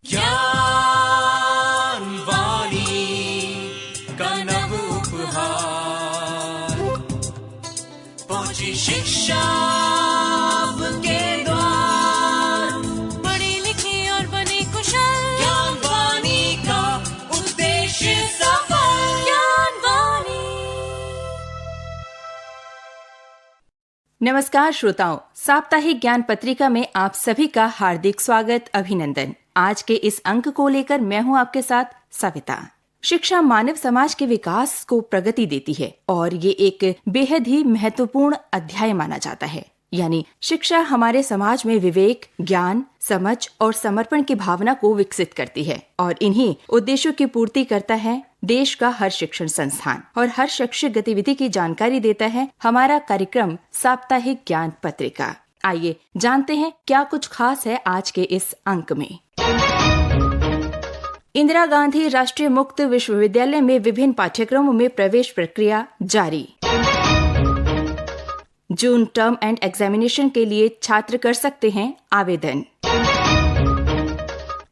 ज्ञान वाणी का नव उपहार, पहुंची शिक्षा के द्वार, पढ़ी लिखी और बनी कुशल, ज्ञान वाणी का उद्देश्य सफल। ज्ञान वाणी। नमस्कार श्रोताओं, साप्ताहिक ज्ञान पत्रिका में आप सभी का हार्दिक स्वागत, अभिनंदन। आज के इस अंक को लेकर मैं हूं आपके साथ सविता। शिक्षा मानव समाज के विकास को प्रगति देती है और ये एक बेहद ही महत्वपूर्ण अध्याय माना जाता है। यानी शिक्षा हमारे समाज में विवेक, ज्ञान, समझ और समर्पण की भावना को विकसित करती है और इन्हीं उद्देश्यों की पूर्ति करता है देश का हर शिक्षण संस्थान। और हर शैक्षिक गतिविधि की जानकारी देता है हमारा कार्यक्रम साप्ताहिक ज्ञान पत्रिका। आइए जानते हैं क्या कुछ खास है आज के इस अंक में। इंदिरा गांधी राष्ट्रीय मुक्त विश्वविद्यालय में विभिन्न पाठ्यक्रमों में प्रवेश प्रक्रिया जारी। जून टर्म एंड एग्जामिनेशन के लिए छात्र कर सकते हैं आवेदन।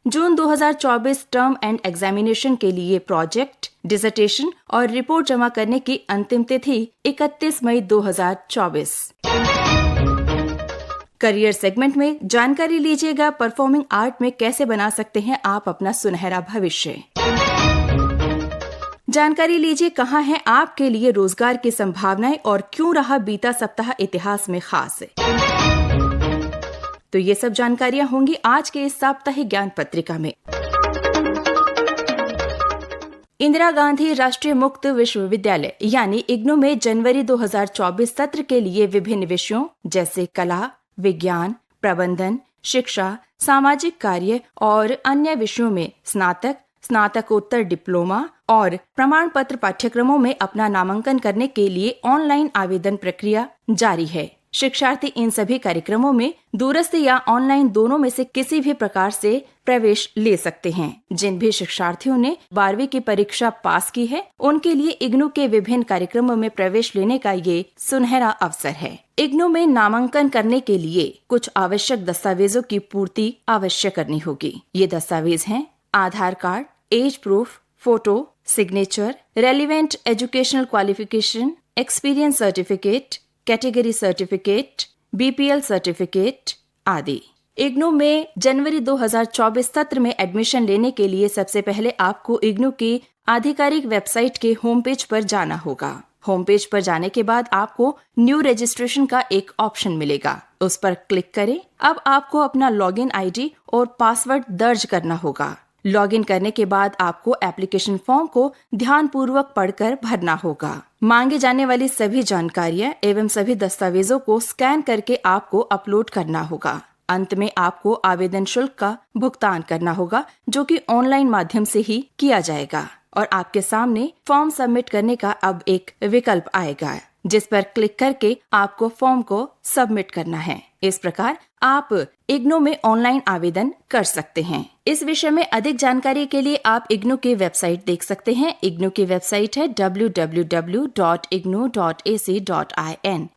जून 2024 टर्म एंड एग्जामिनेशन के लिए प्रोजेक्ट, डिसर्टेशन और रिपोर्ट जमा करने की अंतिम तिथि 31 मई 2024। करियर सेगमेंट में जानकारी लीजिएगा परफॉर्मिंग आर्ट में कैसे बना सकते हैं आप अपना सुनहरा भविष्य। जानकारी लीजिए कहाँ है आपके लिए रोजगार की संभावनाएं और क्यों रहा बीता सप्ताह इतिहास में खास। तो ये सब जानकारियां होंगी आज के इस साप्ताहिक ज्ञान पत्रिका में। इंदिरा गांधी राष्ट्रीय मुक्त विश्वविद्यालय यानी इग्नू में जनवरी 2024 सत्र के लिए विभिन्न विषयों जैसे कला, विज्ञान, प्रबंधन, शिक्षा, सामाजिक कार्य और अन्य विषयों में स्नातक, स्नातकोत्तर डिप्लोमा और प्रमाण पत्र पाठ्यक्रमों में अपना नामांकन करने के लिए ऑनलाइन आवेदन प्रक्रिया जारी है। शिक्षार्थी इन सभी कार्यक्रमों में दूरस्थ या ऑनलाइन दोनों में से किसी भी प्रकार से प्रवेश ले सकते हैं। जिन भी शिक्षार्थियों ने 12वीं की परीक्षा पास की है उनके लिए इग्नू के विभिन्न कार्यक्रमों में प्रवेश लेने का ये सुनहरा अवसर है। इग्नू में नामांकन करने के लिए कुछ आवश्यक दस्तावेजों की पूर्ति अवश्य करनी होगी। ये दस्तावेज हैं Aadhaar card, age proof, photo, signature, relevant educational qualification, experience certificate, category certificate, BPL certificate आदि। इग्नू में जनवरी 2024 सत्र में एडमिशन लेने के लिए सबसे पहले आपको इग्नू की आधिकारिक वेबसाइट के होम पेज पर जाना होगा। होम पेज पर जाने के बाद आपको न्यू रजिस्ट्रेशन का एक ऑप्शन मिलेगा, उस पर क्लिक करें। अब आपको अपना लॉगिन आईडी और पासवर्ड दर्ज करना होगा। लॉगिन करने के बाद आपको एप्लीकेशन फॉर्म को ध्यानपूर्वक पढ़कर भरना होगा। मांगे जाने वाली सभी जानकारियां एवं सभी दस्तावेजों को स्कैन करके आपको अपलोड करना होगा। अंत में आपको आवेदन शुल्क का भुगतान करना होगा जो कि ऑनलाइन माध्यम से ही किया जाएगा और आपके सामने फॉर्म सबमिट करने का अब एक विकल्प आएगा जिस पर क्लिक करके आपको फॉर्म को सबमिट करना है। इस प्रकार आप इग्नू में ऑनलाइन आवेदन कर सकते हैं। इस विषय में अधिक जानकारी के लिए आप इग्नू की वेबसाइट देख सकते हैं। इग्नू की वेबसाइट है www.ignu.ac.in।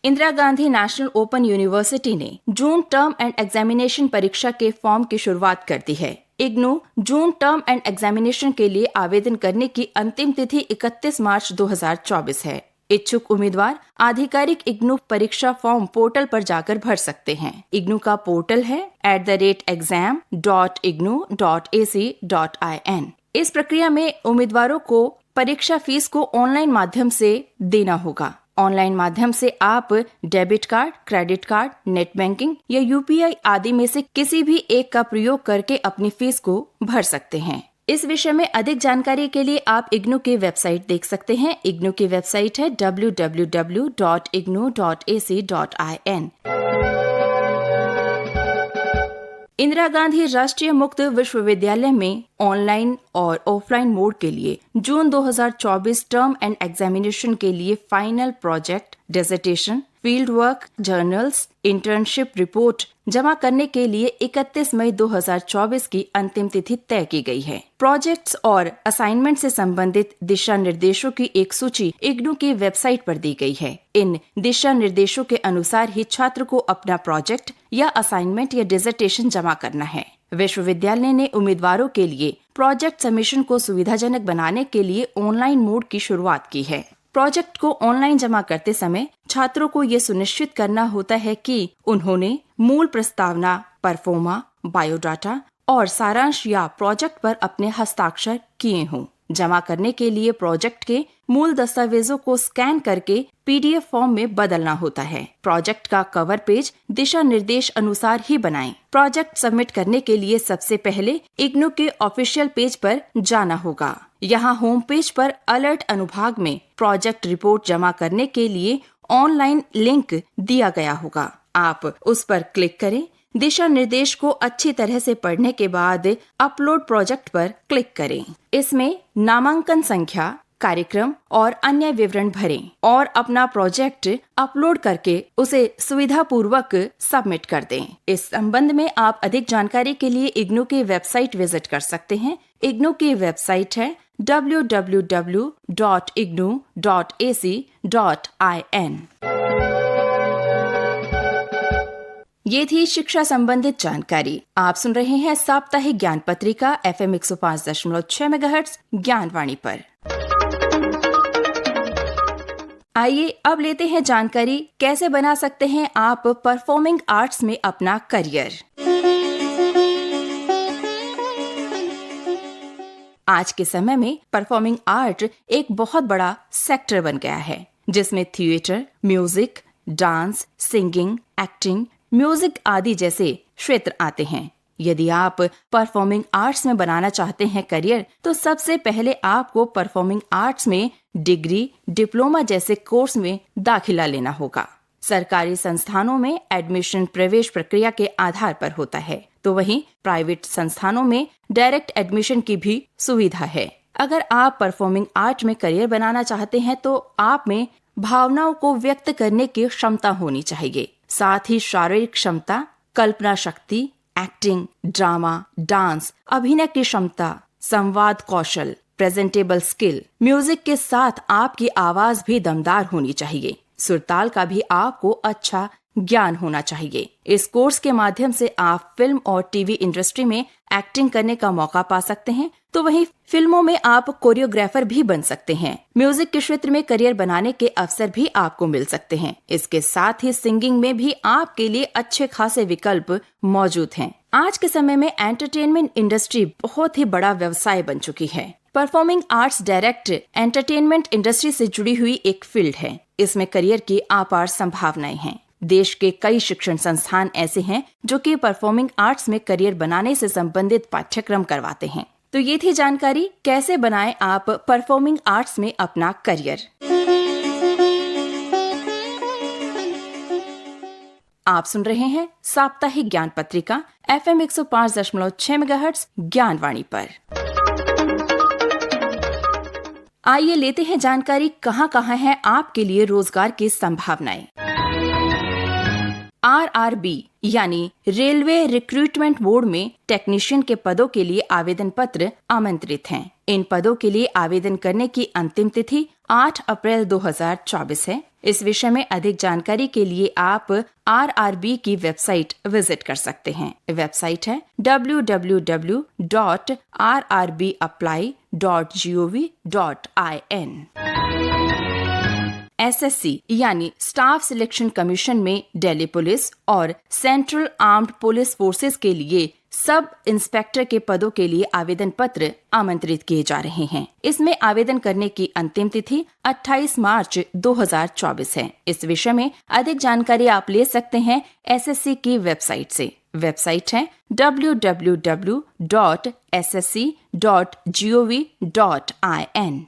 Indira Gandhi national open university ने जून टर्म एंड एग्जामिनेशन परीक्षा के फॉर्म की शुरुआत कर दी है। इग्नू जून टर्म एंड एग्जामिनेशन के लिए आवेदन करने की अंतिम तिथि 31 मार्च 2024 है। इच्छुक उम्मीदवार आधिकारिक इग्नू परीक्षा फॉर्म पोर्टल पर जाकर भर सकते हैं। इग्नू का पोर्टल है @exam.ignu.ac.in। इस प्रक्रिया में उम्मीदवारों को परीक्षा फीस को ऑनलाइन माध्यम से देना होगा। ऑनलाइन माध्यम से आप debit card, credit card, net banking या यूपीआई आदि में से किसी भी एक का प्रयोग करके अपनी फीस को भर सकते हैं। इस विषय में अधिक जानकारी के लिए आप इग्नू की वेबसाइट देख सकते हैं। इग्नू की वेबसाइट है www.ignu.ac.in। इंदिरा गांधी राष्ट्रीय मुक्त विश्वविद्यालय में ऑनलाइन और ऑफलाइन मोड के लिए जून 2024 टर्म एंड एग्जामिनेशन के लिए final project, dissertation, field work journals, internship report जमा करने के लिए 31 मई 2024 की अंतिम तिथि तय की गई है। प्रोजेक्ट्स और असाइनमेंट से संबंधित दिशा निर्देशों की एक सूची इग्नू की वेबसाइट पर दी गई है। इन दिशा निर्देशों के अनुसार ही छात्र को अपना प्रोजेक्ट या असाइनमेंट या डिसर्टेशन जमा करना है। विश्वविद्यालय ने उम्मीदवारों के लिए प्रोजेक्ट सबमिशन को सुविधाजनक बनाने के लिए ऑनलाइन मोड की शुरुआत की है। प्रोजेक्ट को ऑनलाइन जमा करते समय छात्रों को ये सुनिश्चित करना होता है कि उन्होंने मूल प्रस्तावना, परफॉर्मा, बायोडाटा और सारांश या प्रोजेक्ट पर अपने हस्ताक्षर किए हों। जमा करने के लिए प्रोजेक्ट के मूल दस्तावेजों को स्कैन करके पीडीएफ फॉर्म में बदलना होता है। प्रोजेक्ट का कवर पेज दिशा निर्देश अनुसार ही बनाएं। प्रोजेक्ट सबमिट करने के लिए सबसे पहले इग्नू के ऑफिशियल पेज पर जाना होगा। यहाँ होम पेज पर अलर्ट अनुभाग में प्रोजेक्ट रिपोर्ट जमा करने के लिए ऑनलाइन लिंक दिया गया होगा। आप उस पर क्लिक करें। दिशा निर्देश को अच्छी तरह से पढ़ने के बाद अपलोड प्रोजेक्ट पर क्लिक करें। इसमें नामांकन संख्या, कार्यक्रम और अन्य विवरण भरें और अपना प्रोजेक्ट अपलोड करके उसे सुविधापूर्वक सबमिट कर दें। इस संबंध में आप अधिक जानकारी के लिए इग्नू की वेबसाइट विजिट कर सकते हैं। इग्नू की वेबसाइट है www.ignu.ac.in। ये थी शिक्षा संबंधित जानकारी। आप सुन रहे हैं साप्ताहिक ज्ञान पत्रिका FM 105.6 मेगाहर्ट्ज ज्ञानवाणी पर। आइए अब लेते हैं जानकारी कैसे बना सकते हैं आप परफॉर्मिंग आर्ट्स में अपना करियर। आज के समय में परफॉर्मिंग आर्ट एक बहुत बड़ा सेक्टर बन गया है, जिसमें theatre, music, dance, singing, acting, music आदि जैसे क्षेत्र आते हैं। यदि आप परफॉर्मिंग आर्ट्स में बनाना चाहते हैं करियर, तो सबसे पहले आपको परफॉर्मिंग आर्ट्स में डिग्री, डिप्लोमा जैसे कोर्स में दाखिला लेना होगा। सरकारी संस्थानों में एडमिशन प्रवेश प्रक्रिया के आधार पर होता है, तो वहीं प्राइवेट संस्थानों में डायरेक्ट एडमिशन की भी सुविधा है। अगर आप परफॉर्मिंग आर्ट में करियर बनाना चाहते हैं तो आप में भावनाओं को व्यक्त करने की क्षमता होनी चाहिए। साथ ही शारीरिक क्षमता, कल्पना शक्ति, एक्टिंग, ड्रामा, डांस, अभिनय की क्षमता, संवाद कौशल, प्रेजेंटेबल स्किल, म्यूजिक के साथ आपकी आवाज भी दमदार होनी चाहिए। सुरताल का भी आपको अच्छा ज्ञान होना चाहिए। इस कोर्स के माध्यम से आप फिल्म और टीवी इंडस्ट्री में एक्टिंग करने का मौका पा सकते हैं, तो वहीं फिल्मों में आप कोरियोग्राफर भी बन सकते हैं। म्यूजिक के क्षेत्र में करियर बनाने के अवसर भी आपको मिल सकते हैं। इसके साथ ही सिंगिंग में भी आपके लिए अच्छे खासे विकल्प मौजूद हैं। आज के समय में एंटरटेनमेंट इंडस्ट्री बहुत ही बड़ा व्यवसाय बन चुकी है। Performing arts direct entertainment industry से जुड़ी हुई एक फील्ड है। इसमें करियर की अपार संभावनाएं हैं। देश के कई शिक्षण संस्थान ऐसे हैं जो कि परफॉर्मिंग आर्ट्स में करियर बनाने से संबंधित पाठ्यक्रम करवाते हैं। तो ये थी जानकारी कैसे बनाएं आप परफॉर्मिंग आर्ट्स में अपना करियर। आप सुन रहे हैं साप्ताहिक ज्ञान पत्रिका FM 105.6 मेगाहर्ट्ज ज्ञानवाणी पर। आइए लेते हैं जानकारी कहां है आपके लिए रोजगार की संभावनाएं। RRB यानी रेलवे रिक्रूटमेंट बोर्ड में टेक्नीशियन के पदों के लिए आवेदन पत्र आमंत्रित हैं। इन पदों के लिए आवेदन करने की अंतिम तिथि 8 अप्रैल 2024 है। इस विषय में अधिक जानकारी के लिए आप RRB की वेबसाइट विजिट कर सकते हैं। वेबसाइट है www.rrbapply.gov.in। SSC यानी स्टाफ सिलेक्शन कमीशन में दिल्ली पुलिस और सेंट्रल आर्म्ड पुलिस फोर्सेस के लिए सब इंस्पेक्टर के पदों के लिए आवेदन पत्र आमंत्रित किए जा रहे हैं। इसमें आवेदन करने की अंतिम तिथि 28 मार्च 2024 है। इस विषय में अधिक जानकारी आप ले सकते हैं SSC की वेबसाइट से। वेबसाइट है www.ssc.gov.in।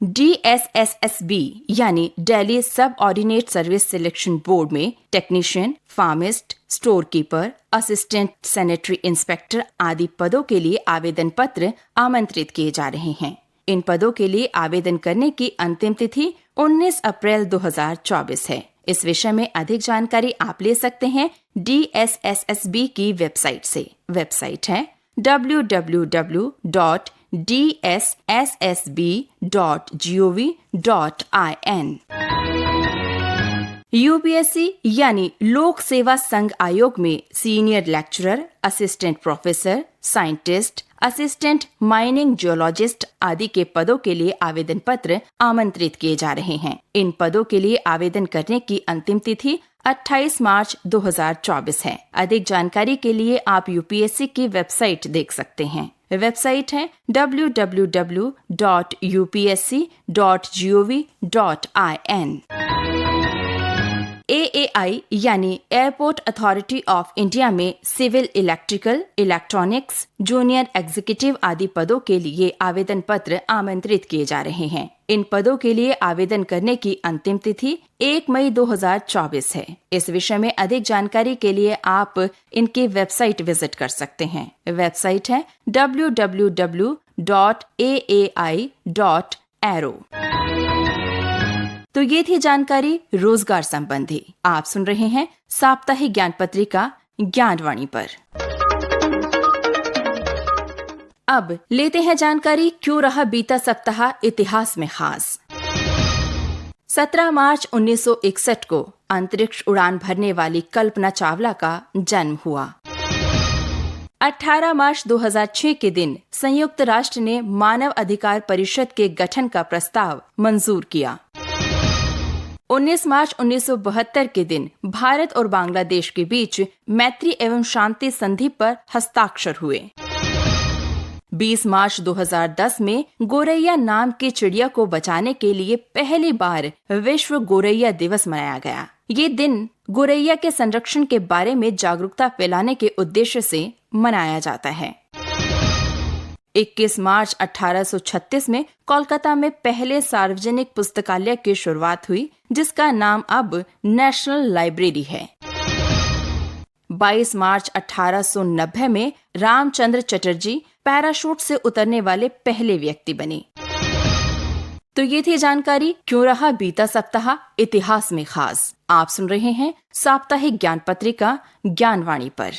DSSSB यानी दिल्ली सब ऑर्डिनेट सर्विस सिलेक्शन बोर्ड में technician, फार्मिस्ट, store keeper, assistant sanitary inspector आदि पदों के लिए आवेदन पत्र आमंत्रित किए जा रहे हैं। इन पदों के लिए आवेदन करने की अंतिम तिथि 19 अप्रैल 2024 है। इस विषय में अधिक जानकारी आप ले सकते हैं DSSSB की वेबसाइट से। वेबसाइट है www.dssb.gov.in। UPSC यानी लोक सेवा संघ आयोग में senior lecturer, assistant professor, scientist, assistant mining geologist आदि के पदों के लिए आवेदन पत्र आमंत्रित किए जा रहे हैं। इन पदों के लिए आवेदन करने की अंतिम तिथि 28 मार्च 2024 है। अधिक जानकारी के लिए आप UPSC की वेबसाइट देख सकते हैं। वेबसाइट है www.upsc.gov.in। AAI यानी एयरपोर्ट अथॉरिटी ऑफ इंडिया में civil, electrical, electronics, junior executive आदि पदों के लिए आवेदन पत्र आमंत्रित किए जा रहे हैं। इन पदों के लिए आवेदन करने की अंतिम तिथि 1 मई 2024 है। इस विषय में अधिक जानकारी के लिए आप इनकी वेबसाइट विजिट कर सकते हैं। वेबसाइट है www.aai.aero। तो ये थी जानकारी रोजगार संबंधी। आप सुन रहे हैं साप्ताहिक ज्ञान पत्रिका ज्ञानवाणी पर। अब लेते हैं जानकारी, क्यों रहा बीता सप्ताह इतिहास में खास। 17 मार्च 1961 को अंतरिक्ष उड़ान भरने वाली कल्पना चावला का जन्म हुआ। 18 मार्च 2006 के दिन संयुक्त राष्ट्र ने मानव अधिकार परिषद के गठन का प्रस्ताव मंजूर किया। 19 मार्च 1972 के दिन भारत और बांग्लादेश के बीच मैत्री एवं शांति संधि पर हस्ताक्षर हुए। 20 मार्च 2010 में गोरैया नाम की चिड़िया को बचाने के लिए पहली बार विश्व गोरैया दिवस मनाया गया। ये दिन गोरैया के संरक्षण के बारे में जागरूकता फैलाने के उद्देश्य से मनाया जाता है। 21 मार्च 1836 में कोलकाता में पहले सार्वजनिक पुस्तकालय की शुरुआत हुई, जिसका नाम अब नेशनल लाइब्रेरी है। 22 मार्च 1890 में रामचंद्र चटर्जी पैराशूट से उतरने वाले पहले व्यक्ति बने। तो ये थी जानकारी, क्यों रहा बीता सप्ताह इतिहास में खास। आप सुन रहे हैं साप्ताहिक ज्ञान पत्रिका ज्ञानवाणी पर।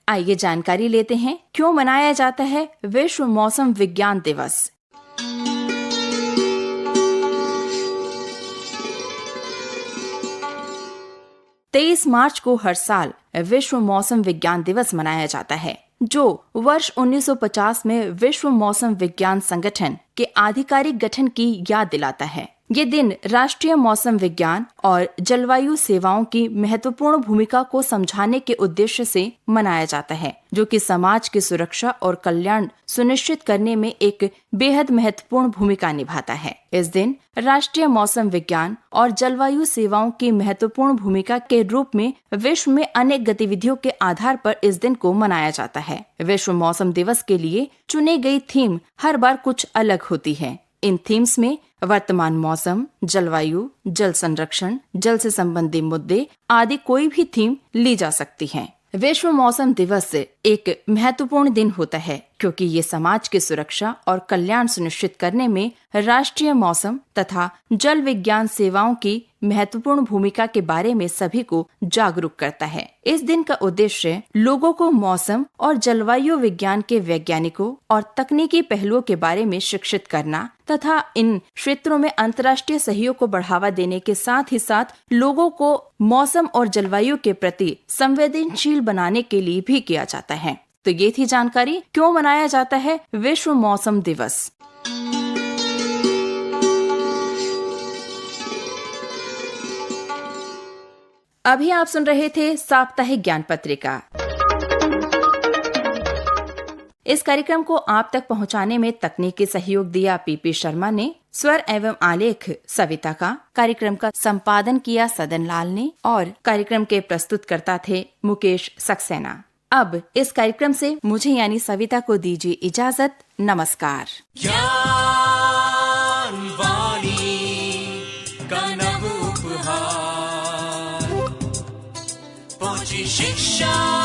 आइए जानकारी लेते हैं, क्यों मनाया जाता है विश्व मौसम विज्ञान दिवस। तेईस मार्च को हर साल विश्व मौसम विज्ञान दिवस मनाया जाता है, जो वर्ष 1950 में विश्व मौसम विज्ञान संगठन के आधिकारिक गठन की याद दिलाता है। ये दिन राष्ट्रीय मौसम विज्ञान और जलवायु सेवाओं की महत्वपूर्ण भूमिका को समझाने के उद्देश्य से मनाया जाता है, जो कि समाज की सुरक्षा और कल्याण सुनिश्चित करने में एक बेहद महत्वपूर्ण भूमिका निभाता है। इस दिन राष्ट्रीय मौसम विज्ञान और जलवायु सेवाओं की महत्वपूर्ण भूमिका के रूप में विश्व में अनेक गतिविधियों के आधार पर इस दिन को मनाया जाता है। विश्व मौसम दिवस के लिए चुनी गई थीम हर बार कुछ अलग होती है। इन थीम्स में वर्तमान मौसम, जलवायु, जल संरक्षण, जल से संबंधी मुद्दे आदि कोई भी थीम ली जा सकती है। विश्व मौसम दिवस एक महत्वपूर्ण दिन होता है, क्योंकि ये समाज की सुरक्षा और कल्याण सुनिश्चित करने में राष्ट्रीय मौसम तथा जल विज्ञान सेवाओं की महत्वपूर्ण भूमिका के बारे में सभी को जागरूक करता है। इस दिन का उद्देश्य लोगों को मौसम और जलवायु विज्ञान के वैज्ञानिकों और तकनीकी पहलुओं के बारे में शिक्षित करना तथा इन क्षेत्रों में अंतर्राष्ट्रीय सहयोग को बढ़ावा देने के साथ ही साथ लोगों को मौसम और जलवायु के प्रति संवेदनशील बनाने के लिए भी किया जाता है। तो ये थी जानकारी, क्यों मनाया जाता है विश्व मौसम दिवस। अभी आप सुन रहे थे साप्ताहिक ज्ञान पत्रिका। इस कार्यक्रम को आप तक पहुंचाने में तकनीकी सहयोग दिया PP शर्मा ने, स्वर एवं आलेख सविता का, कार्यक्रम का संपादन किया सदन लाल ने और कार्यक्रम के प्रस्तुतकर्ता थे मुकेश सक्सेना। अब इस कार्यक्रम से मुझे यानी सविता को दीजिए इजाजत। नमस्कार। पहुंची शिक्षा